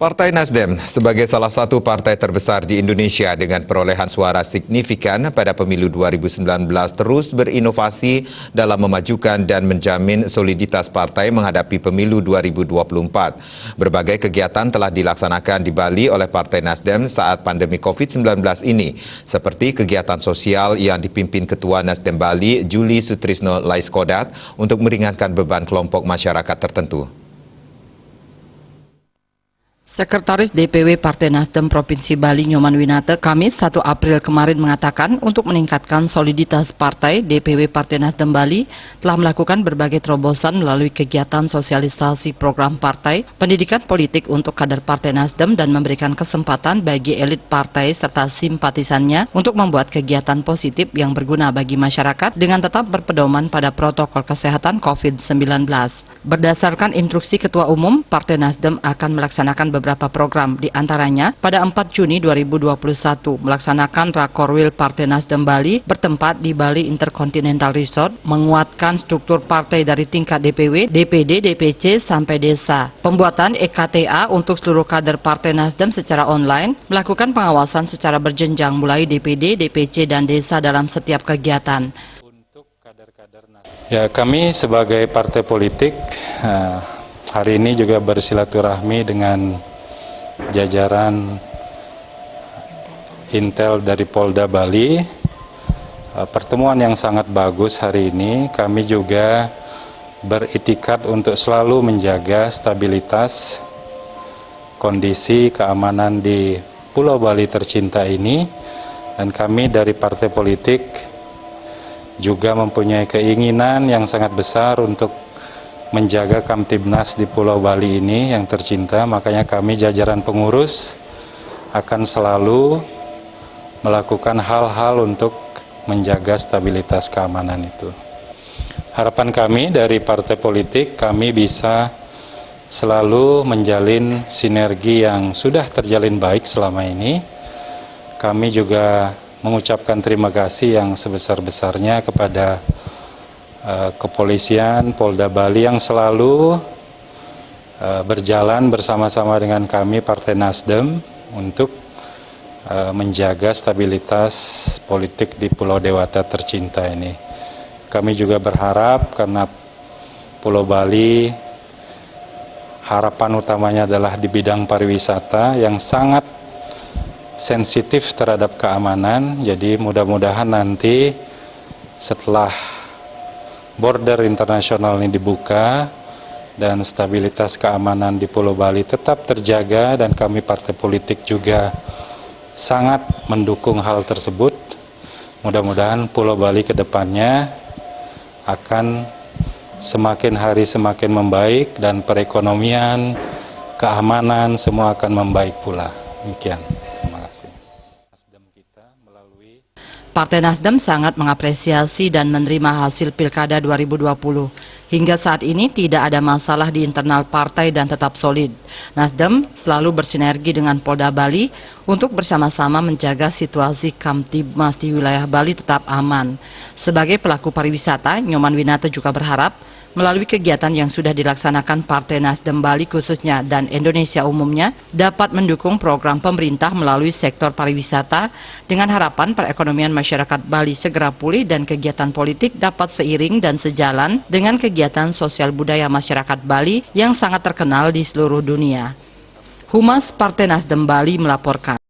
Partai Nasdem sebagai salah satu partai terbesar di Indonesia dengan perolehan suara signifikan pada pemilu 2019 terus berinovasi dalam memajukan dan menjamin soliditas partai menghadapi pemilu 2024. Berbagai kegiatan telah dilaksanakan di Bali oleh Partai Nasdem saat pandemi COVID-19 ini, seperti kegiatan sosial yang dipimpin Ketua Nasdem Bali, Juli Sutrisno Laiskodat, untuk meringankan beban kelompok masyarakat tertentu. Sekretaris DPW Partai Nasdem Provinsi Bali Nyoman Winata Kamis 1 April kemarin mengatakan untuk meningkatkan soliditas partai, DPW Partai Nasdem Bali telah melakukan berbagai terobosan melalui kegiatan sosialisasi program partai, pendidikan politik untuk kader Partai Nasdem dan memberikan kesempatan bagi elit partai serta simpatisannya untuk membuat kegiatan positif yang berguna bagi masyarakat dengan tetap berpedoman pada protokol kesehatan COVID-19. Berdasarkan instruksi Ketua Umum, Partai Nasdem akan melaksanakan beberapa program, di antaranya pada 4 Juni 2021 melaksanakan Rakorwil Partai Nasdem Bali bertempat di Bali Intercontinental Resort, menguatkan struktur partai dari tingkat DPW, DPD, DPC sampai desa. Pembuatan EKTA untuk seluruh kader Partai Nasdem secara online, melakukan pengawasan secara berjenjang mulai DPD, DPC dan desa dalam setiap kegiatan. Ya, kami sebagai partai politik hari ini juga bersilaturahmi dengan jajaran Intel dari Polda Bali. Pertemuan yang sangat bagus hari ini. Kami juga beritikat untuk selalu menjaga stabilitas kondisi keamanan di Pulau Bali tercinta ini, dan kami dari partai politik juga mempunyai keinginan yang sangat besar untuk menjaga Kamtibnas di Pulau Bali ini yang tercinta. Makanya kami jajaran pengurus akan selalu melakukan hal-hal untuk menjaga stabilitas keamanan itu. Harapan kami dari partai politik, kami bisa selalu menjalin sinergi yang sudah terjalin baik selama ini. Kami juga mengucapkan terima kasih yang sebesar-besarnya kepada Kepolisian Polda Bali yang selalu berjalan bersama-sama dengan kami Partai Nasdem untuk menjaga stabilitas politik di Pulau Dewata tercinta ini. Kami juga berharap karena Pulau Bali harapan utamanya adalah di bidang pariwisata yang sangat sensitif terhadap keamanan. Jadi mudah-mudahan nanti setelah border internasional ini dibuka dan stabilitas keamanan di Pulau Bali tetap terjaga, dan kami partai politik juga sangat mendukung hal tersebut. Mudah-mudahan Pulau Bali ke depannya akan semakin hari semakin membaik dan perekonomian, keamanan semua akan membaik pula. Demikian. Terima kasih. Partai Nasdem sangat mengapresiasi dan menerima hasil Pilkada 2020. Hingga saat ini tidak ada masalah di internal partai dan tetap solid. Nasdem selalu bersinergi dengan Polda Bali untuk bersama-sama menjaga situasi Kamtibmas di wilayah Bali tetap aman. Sebagai pelaku pariwisata, Nyoman Winata juga berharap melalui kegiatan yang sudah dilaksanakan Partai Nasdem Bali khususnya dan Indonesia umumnya dapat mendukung program pemerintah melalui sektor pariwisata dengan harapan perekonomian masyarakat Bali segera pulih dan kegiatan politik dapat seiring dan sejalan dengan kegiatan sosial budaya masyarakat Bali yang sangat terkenal di seluruh dunia. Humas Partai Nasdem Bali melaporkan.